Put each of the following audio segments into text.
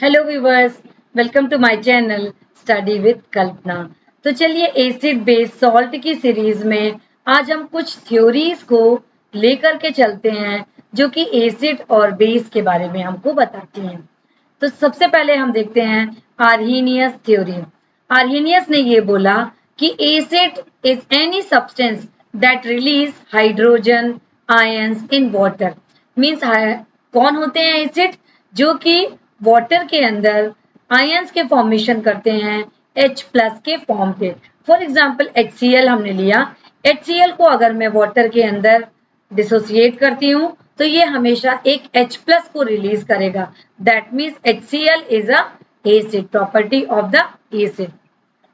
Hello viewers, welcome to my channel study with Kalpana. तो चलिए acid base salt की series में आज हम कुछ थ्योरीज को लेकर के चलते हैं जो कि एसिड और बेस के बारे में हमको बताती हैं। तो सबसे पहले हम देखते हैं आर्हीनियस थ्योरी। आर्हीनियस ने ये बोला कि acid is any substance that release hydrogen ions in water. Means कौन होते हैं एसिड? जो कि वाटर के अंदर आयंस के फॉर्मेशन करते हैं H प्लस के फॉर्म पे। फॉर एग्जाम्पल HCl हमने लिया। HCl को अगर मैं वाटर के अंदर डिसोसिएट करती हूँ तो ये हमेशा एक H प्लस को रिलीज करेगा। That means HCl is a acid, property of the acid.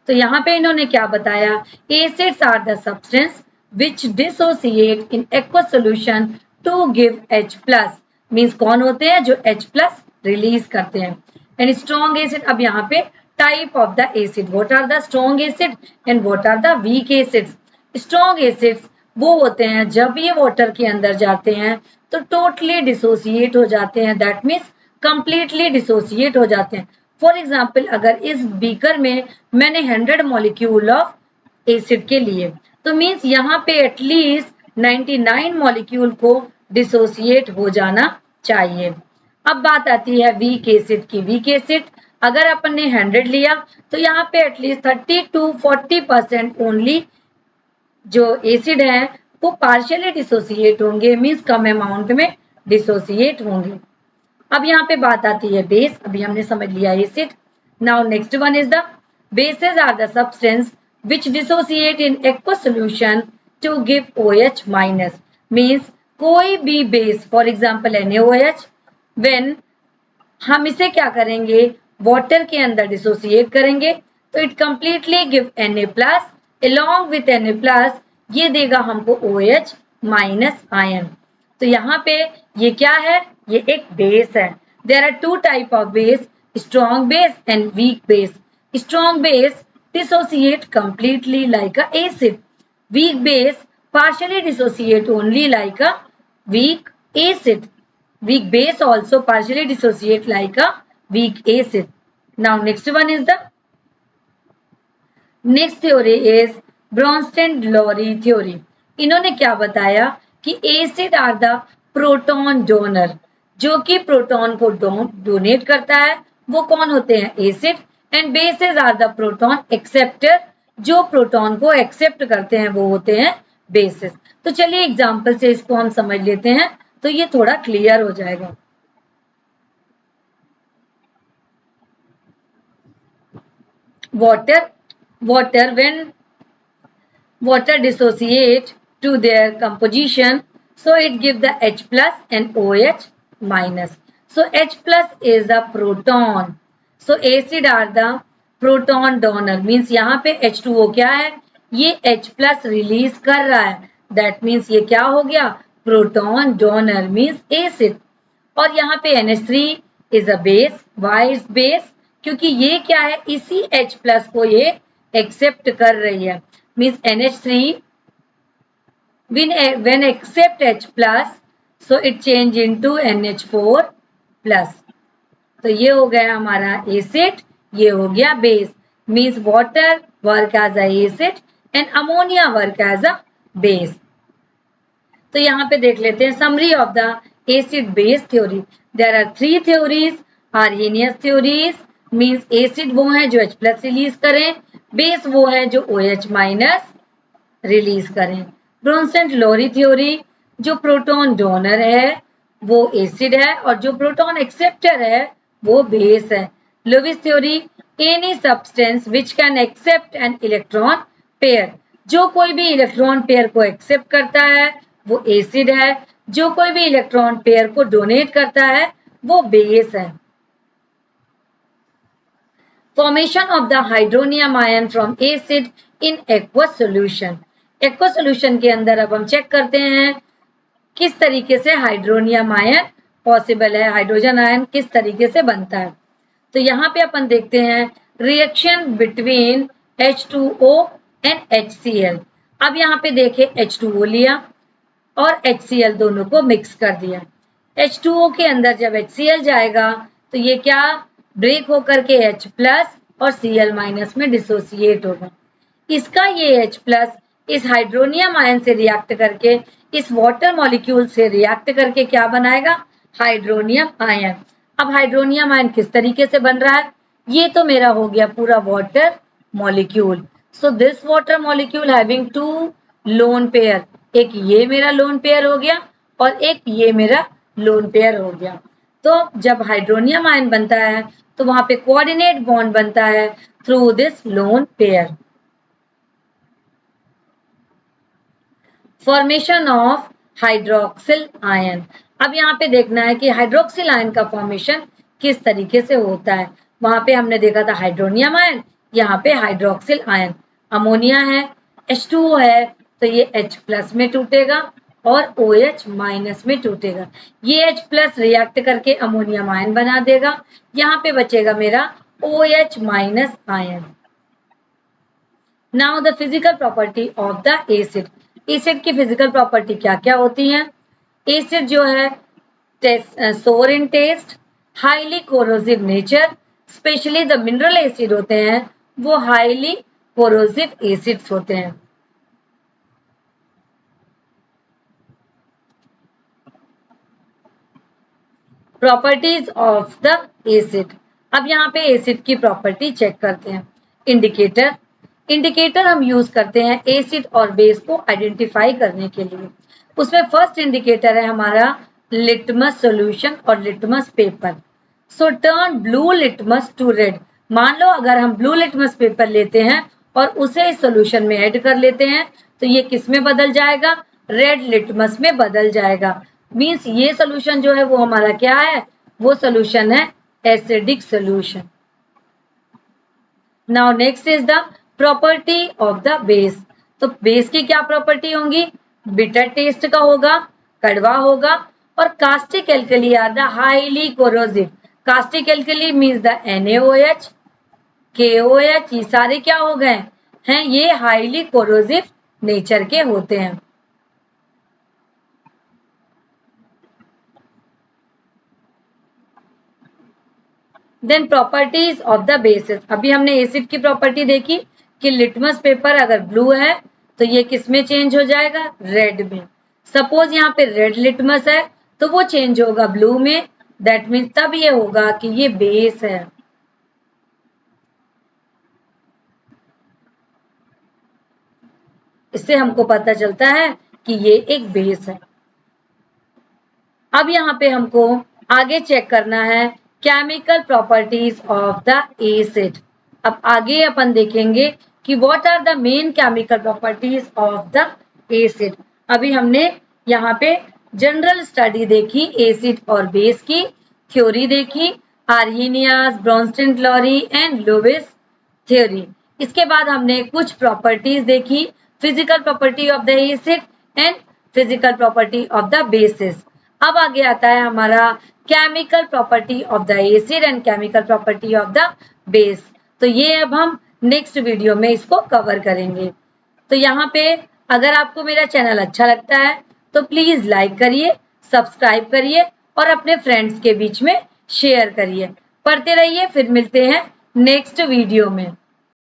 तो यहाँ पे इन्होंने क्या बताया? Acids are the substance which dissociate in aqueous solution to give H plus. Means कौन होते हैं? जो H प्लस रिलीज करते हैं। एंड स्ट्रॉन्ग एसिड, अब यहाँ पे type of the acid, what are the strong acid and what are the weak acids. Strong acids वो होते हैं जब ये वाटर के अंदर जाते हैं तो टोटली डिसोसिएट हो जाते हैं। दैट मीन्स कंप्लीटली डिसोसिएट हो जाते हैं। फॉर एग्जाम्पल, अगर इस बीकर में मैंने 100 मॉलिक्यूल ऑफ एसिड के लिए, तो मीन्स यहाँ पे एटलीस्ट 99 मॉलिक्यूल को डिसोसिएट हो जाना चाहिए। अब बात आती है वीक एसिड की। वीक एसिड अगर अपन ने 100 लिया तो यहाँ पे एटलीस्ट 30 to 40% ओनली जो एसिड है वो पार्शियली डिसोसिएट होंगे, मीन्स कम अमाउंट में डिसोसिएट होंगे। अब यहाँ पे बात आती है बेस। अभी हमने समझ लिया acid. Now next one is the bases are the substance which dissociate in aqueous solution to give OH minus। means कोई भी base, for example NaOH, when हम इसे क्या करेंगे? वाटर के अंदर डिसोसिएट करेंगे तो it completely give Na plus. along with Na plus ये देगा हमको OH माइनस आयन। तो यहाँ पे ये क्या है? ये एक बेस है। There are two type of base, strong base and weak base. Strong base dissociate completely like a acid. Weak base partially dissociate only like a weak acid. Weak base also partially dissociate like a weak acid. Now next one is the next theory is Bronsted-Lowry theory। इन्होंने क्या बताया कि acid are the proton donor. जो कि proton को donate करता है वो कौन होते हैं? Acid. And bases are the proton acceptor. जो प्रोटॉन को एक्सेप्ट करते हैं वो होते हैं बेसिस। तो चलिए एग्जांपल से इसको हम समझ लेते हैं तो ये थोड़ा क्लियर हो जाएगा। water when water dissociate to their composition, so it give the H plus and OH minus. So H plus is the proton. So acid are the proton donor। means यहाँ पे H2O क्या है? ये H plus release कर रहा है। that means ये क्या हो गया? Proton donor means acid। और यहाँ पे NH3 is a base। why is base? क्योंकि ये क्या है? इसी H plus को ये एक्सेप्ट कर रही है। means NH3 when accept H plus, so it change into NH4 plus। तो ये हो गया हमारा एसिड, ये हो गया base. means water work as a acid and ammonia work as a base। तो यहाँ पे देख लेते हैं summary of the acid base theory. There are three theories. Arrhenius theories means acid वो है जो H प्लस रिलीज करें, बेस वो है जो OH माइनस रिलीज करें। ब्रोंस्टेड-लोरी थ्योरी जो प्रोटॉन डोनर है वो एसिड है और जो प्रोटॉन एक्सेप्टर है वो बेस है। Lewis theory any substance which can accept an electron pair. जो कोई भी इलेक्ट्रॉन पेयर को एक्सेप्ट करता है वो एसिड है, जो कोई भी इलेक्ट्रॉन पेयर को डोनेट करता है वो बेस है। Formation of the hydronium ion from acid in aqueous solution. Aqueous solution के अंदर अब हम चेक करते हैं किस तरीके से हाइड्रोनियम आयन पॉसिबल है, हाइड्रोजन आयन किस तरीके से बनता है। तो यहाँ पे अपन देखते हैं reaction between H2O and HCl। अब यहाँ पे देखे H2O लिया और HCl दोनों को मिक्स कर दिया। H2O के अंदर जब HCl जाएगा तो ये क्या ब्रेक होकर के H+ और Cl- में डिसोसिएट होगा। इसका ये H+ इस हाइड्रोनियम आयन से रिएक्ट करके इस वाटर मॉलिक्यूल से रिएक्ट करके क्या बनाएगा? Hydronium ion. अब हाइड्रोनियम आयन किस तरीके से बन रहा है? ये तो मेरा हो गया पूरा water molecule. So this water molecule having two lone pair, एक ये मेरा लोन पेयर हो गया और एक ये मेरा लोन पेयर हो गया। तो जब हाइड्रोनियम आयन बनता है तो वहां पे कोऑर्डिनेट बॉन्ड बनता है through this lone pair. Formation of hydroxyl ion. अब यहाँ पे देखना है कि हाइड्रोक्सिल आयन का फॉर्मेशन किस तरीके से होता है। वहां पे हमने देखा था हाइड्रोनियम आयन, यहाँ पे हाइड्रोक्सिल आयन। अमोनिया है, H2O है, तो ये H+ में टूटेगा और OH- में टूटेगा। ये H+ रिएक्ट करके अमोनियम आयन बना देगा। यहाँ पे बचेगा मेरा OH- ion. Now the physical property of the acid. Acid की फिजिकल प्रॉपर्टी क्या क्या होती हैं? एसिड जो है sour in taste, highly corrosive nature, specially the mineral acid होते हैं वो हाईली कोरोसिव एसिड्स होते हैं। Properties of the acid. अब यहाँ पे एसिड की प्रॉपर्टी चेक करते हैं। इंडिकेटर, इंडिकेटर हम यूज करते हैं एसिड और बेस को आइडेंटिफाई करने के लिए। उसमें फर्स्ट इंडिकेटर है हमारा लिटमस सॉल्यूशन और litmus paper. So turn blue litmus to red. मान लो अगर हम ब्लू लिटमस पेपर लेते हैं और उसे इस सॉल्यूशन में ऐड कर लेते हैं तो ये किस में बदल जाएगा? रेड लिटमस में बदल जाएगा। मीन्स ये सॉल्यूशन जो है वो हमारा क्या है? वो सॉल्यूशन है acidic solution. Now next is the property of the base. तो बेस की क्या प्रॉपर्टी होंगी? बिटर टेस्ट का होगा, कड़वा होगा और caustic alkali are the highly corrosive. Caustic alkali means the NaOH, KOH, ये सारे क्या हो गए हैं? ये हाईली कोरोसिव नेचर के होते हैं। Then properties of the bases. अभी हमने एसिड की प्रॉपर्टी देखी कि लिटमस पेपर अगर ब्लू है तो ये किस में चेंज हो जाएगा? रेड में। सपोज यहाँ पे रेड लिटमस है तो वो चेंज होगा ब्लू में। दैट मीन्स तब ये होगा कि ये बेस है। इससे हमको पता चलता है कि ये एक बेस है। अब यहाँ पे हमको आगे चेक करना है chemical properties of the acid. अब आगे अपन देखेंगे कि what are the main chemical properties of the acid. अभी हमने यहाँ पे जनरल स्टडी देखी एसिड और बेस की, थ्योरी देखी Arrhenius, Bronsted Lowry and Lewis theory. इसके बाद हमने कुछ प्रॉपर्टीज देखी, physical property of the acid and physical property of the bases. अब आगे आता है हमारा chemical property of the acid and chemical property of the base. तो ये अब हम नेक्स्ट वीडियो में इसको कवर करेंगे। तो यहाँ पे अगर आपको मेरा चैनल अच्छा लगता है तो प्लीज लाइक करिए, सब्सक्राइब करिए और अपने फ्रेंड्स के बीच में शेयर करिए। पढ़ते रहिए, फिर मिलते हैं नेक्स्ट वीडियो में।